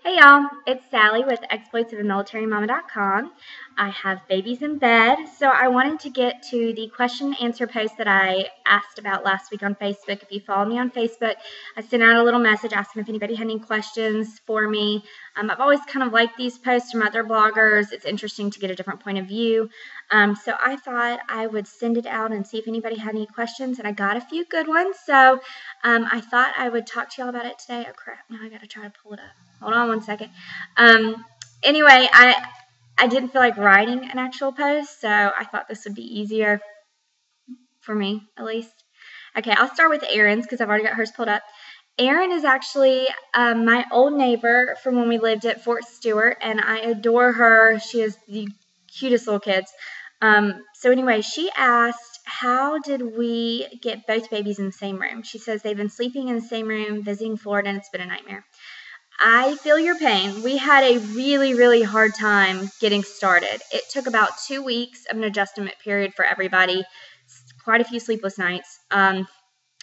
Hey y'all, it's Sally with exploitsofamilitaryMama.com. I have babies in bed, so I wanted to get to the question and answer post that I asked about last week on Facebook. If you follow me on Facebook, I sent out a little message asking if anybody had any questions for me. I've always kind of liked these posts from other bloggers. It's interesting to get a different point of view. So I thought I would send it out and see if anybody had any questions, and I got a few good ones. So I thought I would talk to y'all about it today. Oh crap, now I gotta try to pull it up. Hold on one second. Anyway, I didn't feel like writing an actual post, so I thought this would be easier for me, at least. Okay, I'll start with Erin's because I've already got hers pulled up. Erin is actually my old neighbor from when we lived at Fort Stewart, and I adore her. She has the cutest little kids. So anyway, she asked, how did we get both babies in the same room? She says they've been sleeping in the same room, visiting Florida, and it's been a nightmare. I feel your pain. We had a really, really hard time getting started. It took about 2 weeks of an adjustment period for everybody. Quite a few sleepless nights. It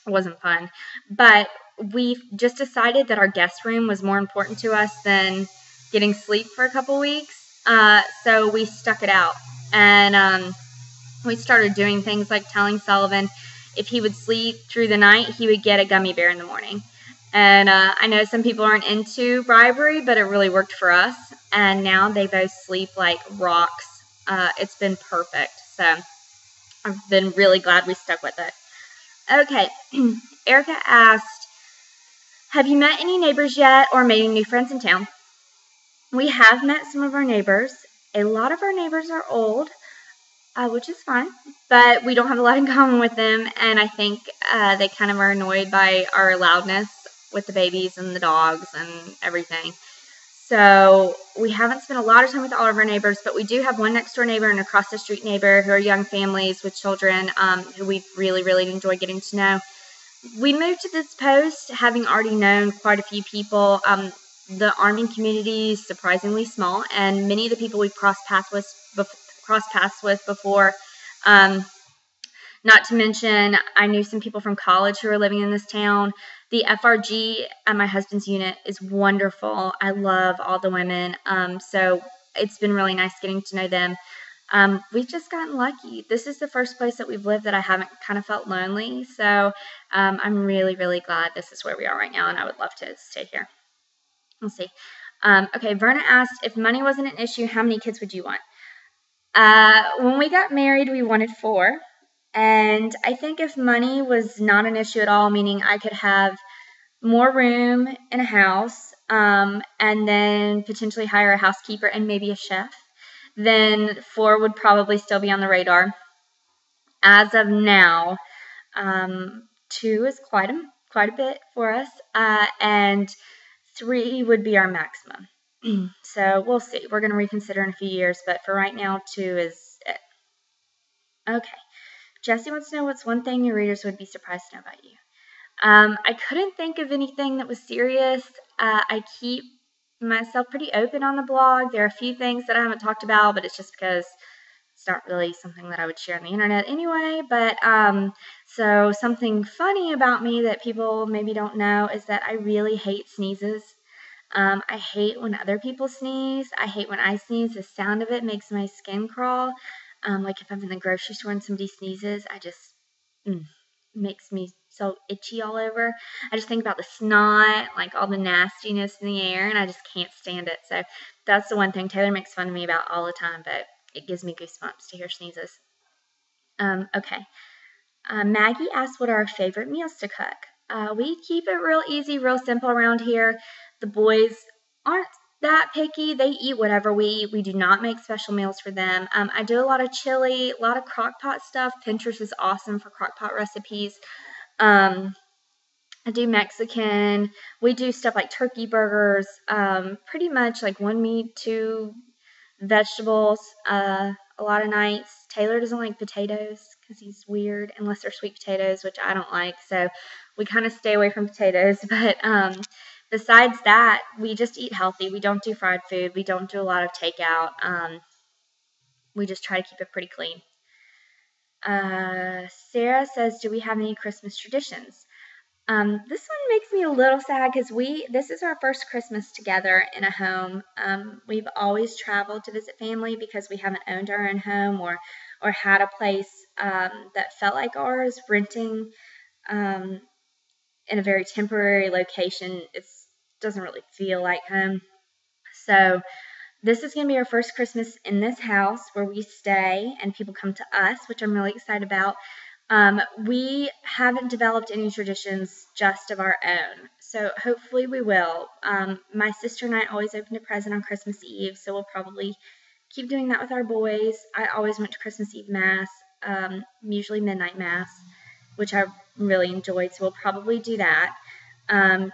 wasn't fun. But we just decided that our guest room was more important to us than getting sleep for a couple weeks. So we stuck it out. And we started doing things like telling Sullivan if he would sleep through the night, he would get a gummy bear in the morning. And I know some people aren't into bribery, but it really worked for us. And now they both sleep like rocks. It's been perfect. So I've been really glad we stuck with it. Okay, Erica asked, have you met any neighbors yet or made any new friends in town? We have met some of our neighbors. A lot of our neighbors are old, which is fine, but we don't have a lot in common with them, and I think they kind of are annoyed by our loudness with the babies and the dogs and everything. So we haven't spent a lot of time with all of our neighbors, but we do have one next door neighbor and across the street neighbor who are young families with children who we really, really enjoy getting to know. We moved to this post having already known quite a few people. The Army community is surprisingly small, and many of the people we've crossed paths with before. Not to mention, I knew some people from college who were living in this town. The FRG at my husband's unit is wonderful. I love all the women. So it's been really nice getting to know them. We've just gotten lucky. This is the first place that we've lived that I haven't kind of felt lonely. So I'm really, really glad this is where we are right now, and I would love to stay here. We'll see. Okay, Verna asked, if money wasn't an issue, how many kids would you want? When we got married, we wanted 4. And I think if money was not an issue at all, meaning I could have more room in a house, and then potentially hire a housekeeper and maybe a chef, then 4 would probably still be on the radar. As of now, 2 is quite a bit for us, and 3 would be our maximum. So we'll see. We're going to reconsider in a few years, but for right now, 2 is it. Okay. Jesse wants to know what's one thing your readers would be surprised to know about you. I couldn't think of anything that was serious. I keep myself pretty open on the blog. There are a few things that I haven't talked about, but it's just because it's not really something that I would share on the internet anyway. But so something funny about me that people maybe don't know is that I really hate sneezes. I hate when other people sneeze. I hate when I sneeze. The sound of it makes my skin crawl. Like if I'm in the grocery store and somebody sneezes, I just makes me so itchy all over. I just think about the snot, like all the nastiness in the air, and I just can't stand it. So that's the one thing Taylor makes fun of me about all the time, but it gives me goosebumps to hear sneezes. Okay. Maggie asked what are our favorite meals to cook. We keep it real easy, real simple around here. The boys aren't that picky. They eat whatever we eat. We do not make special meals for them. I do a lot of chili, a lot of crock pot stuff. Pinterest is awesome for crock pot recipes. I do Mexican. We do stuff like turkey burgers. Pretty much like 1 meat, 2 vegetables. A lot of nights. Taylor doesn't like potatoes because he's weird unless they're sweet potatoes, which I don't like. So we kind of stay away from potatoes. But besides that, we just eat healthy. We don't do fried food. We don't do a lot of takeout. We just try to keep it pretty clean. Sarah says, do we have any Christmas traditions? This one makes me a little sad because this is our first Christmas together in a home. We've always traveled to visit family because we haven't owned our own home or had a place that felt like ours. Renting um, in a very temporary location, it doesn't really feel like home. So this is going to be our first Christmas in this house where we stay and people come to us, which I'm really excited about. We haven't developed any traditions just of our own, so hopefully we will. My sister and I always opened a present on Christmas Eve, so we'll probably keep doing that with our boys. I always went to Christmas Eve Mass, usually midnight Mass, which I really enjoyed, so we'll probably do that.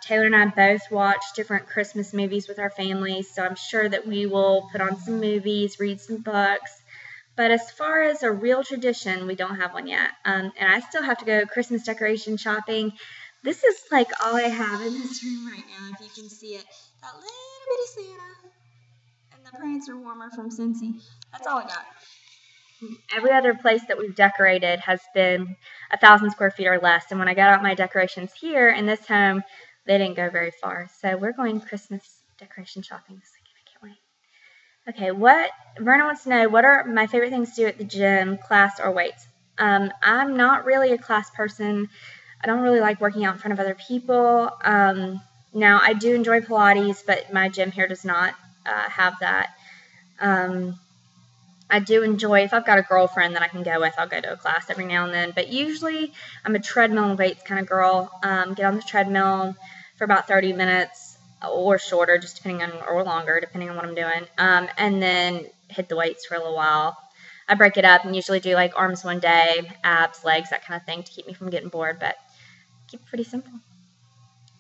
Taylor and I both watch different Christmas movies with our families, so I'm sure that we will put on some movies, read some books. But as far as a real tradition, we don't have one yet. And I still have to go Christmas decoration shopping. This is like all I have in this room right now, if you can see it. That little bitty Santa and the Prancer warmer from Scentsy. That's all I got. Every other place that we've decorated has been 1,000 square feet or less. And when I got out my decorations here in this home, they didn't go very far. So we're going Christmas decoration shopping this weekend. I can't wait. Okay, Verna wants to know, what are my favorite things to do at the gym, class or weights? I'm not really a class person. I don't really like working out in front of other people. Now, I do enjoy Pilates, but my gym here does not have that. I do enjoy, if I've got a girlfriend that I can go with, I'll go to a class every now and then. But usually I'm a treadmill and weights kind of girl. Get on the treadmill for about 30 minutes or shorter, just depending on, or longer, depending on what I'm doing. And then hit the weights for a little while. I break it up and usually do like arms one day, abs, legs, that kind of thing to keep me from getting bored, but keep it pretty simple.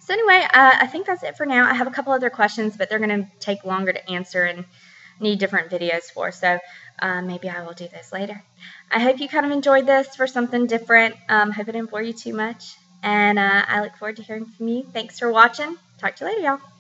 So anyway, I think that's it for now. I have a couple other questions, but they're going to take longer to answer and need different videos for, so maybe I will do this later. I hope you kind of enjoyed this for something different. Hope it didn't bore you too much, and I look forward to hearing from you. Thanks for watching. Talk to you later, y'all.